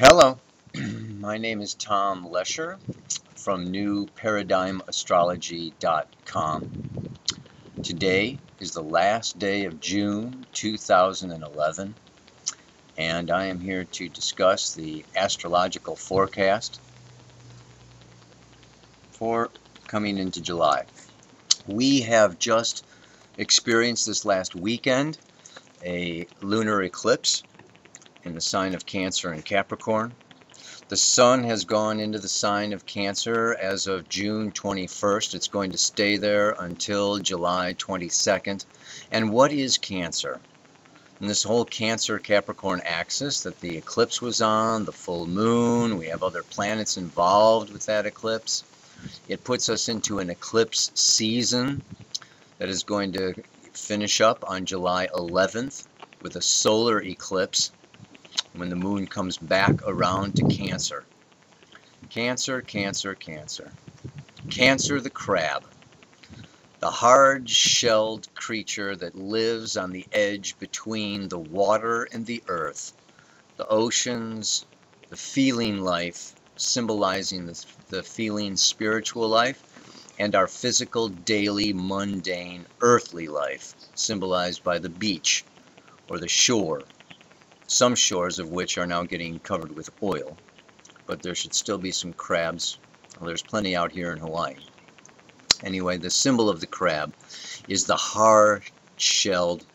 Hello, my name is Tom Lesher from newparadigmastrology.com. Today is the last day of June 2011, and I am here to discuss the astrological forecast for coming into July. We have just experienced this last weekend a lunar eclipse in the sign of Cancer and Capricorn. The sun has gone into the sign of Cancer as of June 21st. It's going to stay there until July 22nd. And what is Cancer? And this whole Cancer-Capricorn axis that the eclipse was on, the full moon, we have other planets involved with that eclipse. It puts us into an eclipse season that is going to finish up on July 11th with a solar eclipse when the moon comes back around to Cancer. Cancer, Cancer, Cancer. Cancer the crab. The hard-shelled creature that lives on the edge between the water and the earth. The oceans, the feeling life, symbolizing the feeling spiritual life, and our physical, daily, mundane, earthly life, symbolized by the beach or the shore. Some shores of which are now getting covered with oil, but there should still be some crabs. Well, there's plenty out here in Hawaii. Anyway, the symbol of the crab is the hard-shelled,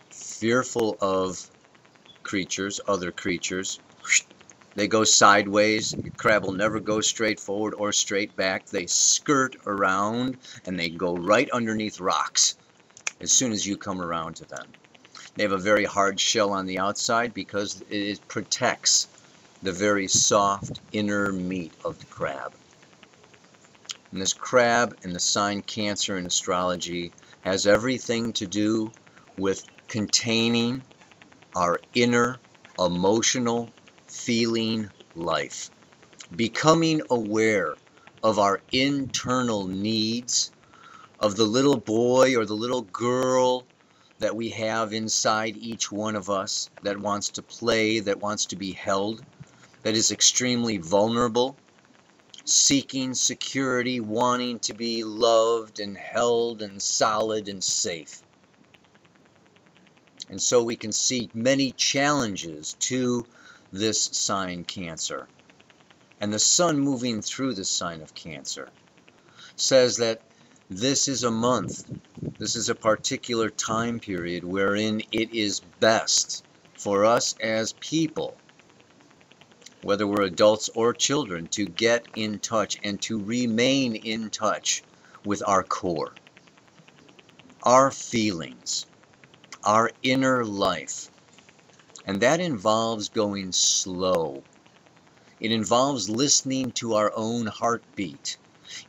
fearful of creatures, other creatures. They go sideways. The crab will never go straight forward or straight back. They skirt around and they go right underneath rocks as soon as you come around to them. They have a very hard shell on the outside because it protects the very soft inner meat of the crab. And this crab in the sign Cancer in astrology has everything to do with containing our inner emotional feeling life. Becoming aware of our internal needs, of the little boy or the little girl that we have inside each one of us that wants to play, that wants to be held, that is extremely vulnerable, seeking security, wanting to be loved and held and solid and safe. And so we can see many challenges to this sign Cancer. And the sun moving through the sign of Cancer says that this is a month, this is a particular time period wherein it is best for us as people, whether we're adults or children, to get in touch and to remain in touch with our core, our feelings, our inner life. And that involves going slow. It involves listening to our own heartbeat.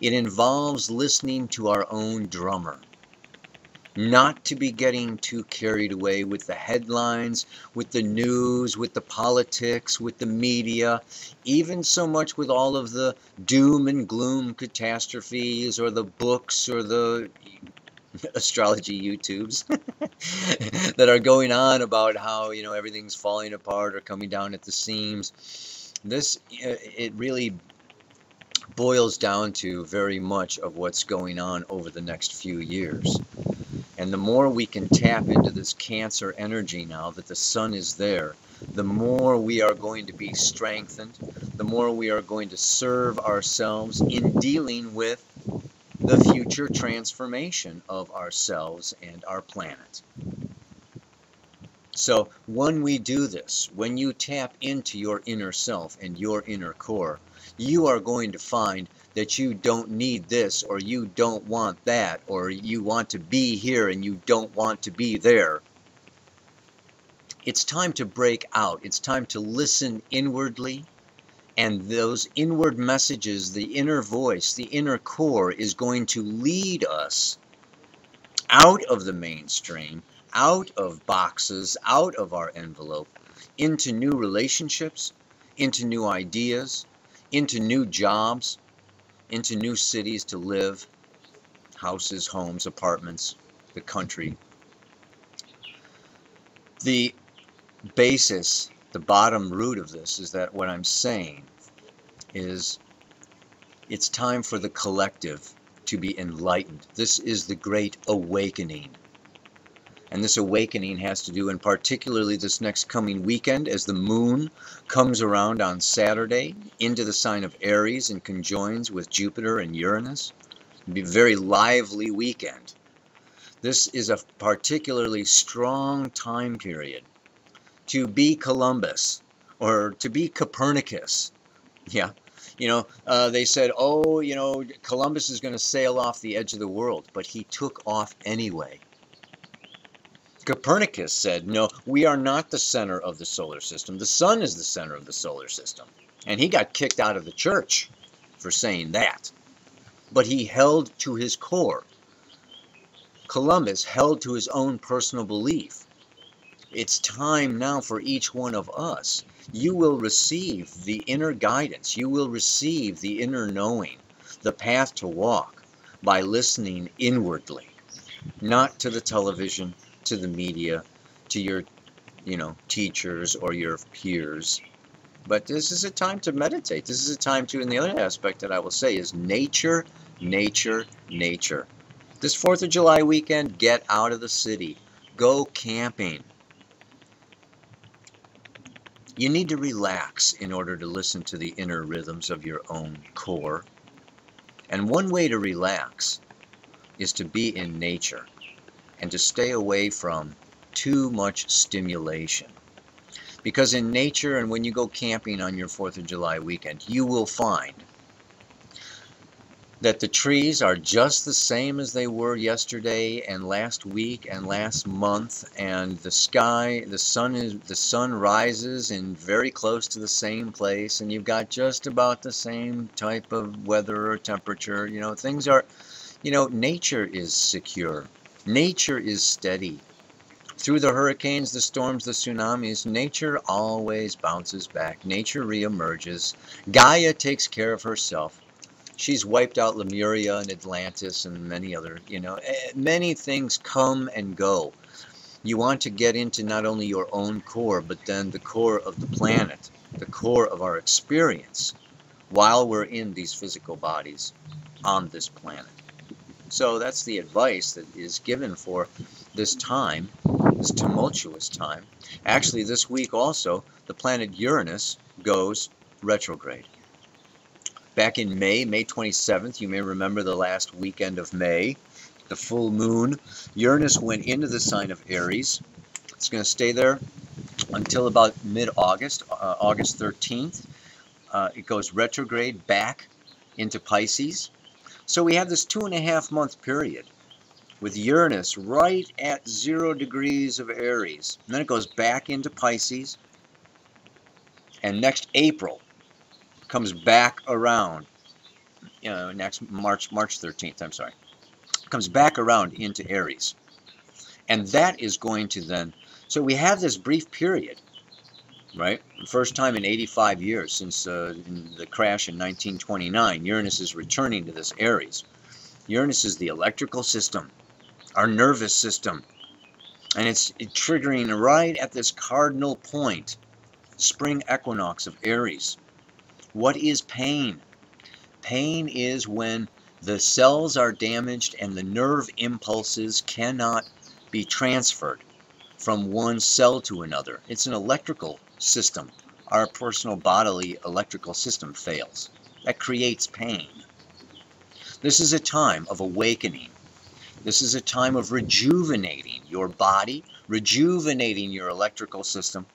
It involves listening to our own drummer. Not to be getting too carried away with the headlines, with the news, with the politics, with the media, even so much with all of the doom and gloom catastrophes or the books or the astrology YouTubes that are going on about how, everything's falling apart or coming down at the seams. It really boils down to very much of what's going on over the next few years. And the more we can tap into this Cancer energy now that the sun is there, the more we are going to be strengthened, the more we are going to serve ourselves in dealing with the future transformation of ourselves and our planet. So when we do this, when you tap into your inner self and your inner core, you are going to find that you don't need this, or you don't want that, or you want to be here and you don't want to be there. It's time to break out. It's time to listen inwardly, and those inward messages, the inner voice, the inner core is going to lead us out of the mainstream, out of boxes, out of our envelope, into new relationships, into new ideas, into new jobs, into new cities to live, houses, homes, apartments, the country. The basis The bottom root of this is that what I'm saying is it's time for the collective to be enlightened. This is the great awakening. And this awakening has to do, and particularly this next coming weekend, as the moon comes around on Saturday into the sign of Aries and conjoins with Jupiter and Uranus. It'll be a very lively weekend. This is a particularly strong time period to be Columbus or to be Copernicus. Yeah. They said, oh, Columbus is going to sail off the edge of the world, but he took off anyway. Copernicus said, no, we are not the center of the solar system. The sun is the center of the solar system. And he got kicked out of the church for saying that. But he held to his core. Columbus held to his own personal belief. It's time now for each one of us. You will receive the inner guidance. You will receive the inner knowing, the path to walk, by listening inwardly, not to the television, to the media, to your, teachers or your peers. But this is a time to meditate. This is a time to, and the other aspect that I will say is nature, nature, nature. This 4th of July weekend, get out of the city. Go camping. You need to relax in order to listen to the inner rhythms of your own core. And one way to relax is to be in nature and to stay away from too much stimulation. Because in nature, and when you go camping on your 4th of July weekend, you will find that the trees are just the same as they were yesterday and last week and last month, and the sky, the sun rises in very close to the same place, and you've got just about the same type of weather or temperature. Things are, nature is secure. Nature is steady. Through the hurricanes, the storms, the tsunamis, nature always bounces back. Nature reemerges. Gaia takes care of herself. She's wiped out Lemuria and Atlantis and many other, many things come and go. You want to get into not only your own core, but then the core of the planet, the core of our experience while we're in these physical bodies on this planet. So that's the advice that is given for this time, this tumultuous time. Actually, this week also, the planet Uranus goes retrograde. Back in May 27th, you may remember the last weekend of May, the full moon, Uranus went into the sign of Aries. It's going to stay there until about mid-August, August 13th. It goes retrograde back into Pisces. So we have this 2.5 month period with Uranus right at 0 degrees of Aries. And then it goes back into Pisces. And next April comes back around, next March 13th, I'm sorry, comes back around into Aries. And that is going to then, so we have this brief period, right? First time in 85 years since in the crash in 1929, Uranus is returning to this Aries. Uranus is the electrical system, our nervous system, and it's triggering right at this cardinal point, spring equinox of Aries. What is pain? Pain is when the cells are damaged and the nerve impulses cannot be transferred from one cell to another. It's an electrical system. Our personal bodily electrical system fails. That creates pain. This is a time of awakening. This is a time of rejuvenating your body, rejuvenating your electrical system,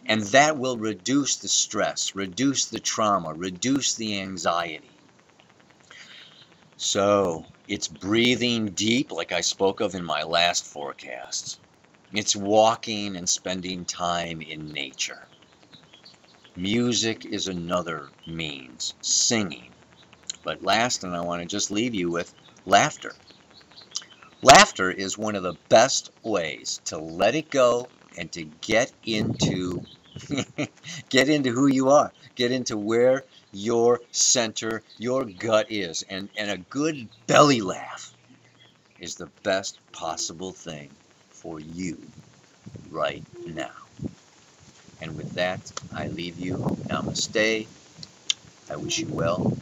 and that will reduce the stress, reduce the trauma, reduce the anxiety. So it's breathing deep, like I spoke of in my last forecasts. It's walking and spending time in nature. Music is another means, singing. But last, and I want to just leave you with laughter. Laughter is one of the best ways to let it go and to get into who you are. Get into where your center, your gut is. And a good belly laugh is the best possible thing for you right now. And with that, I leave you. Namaste. I wish you well.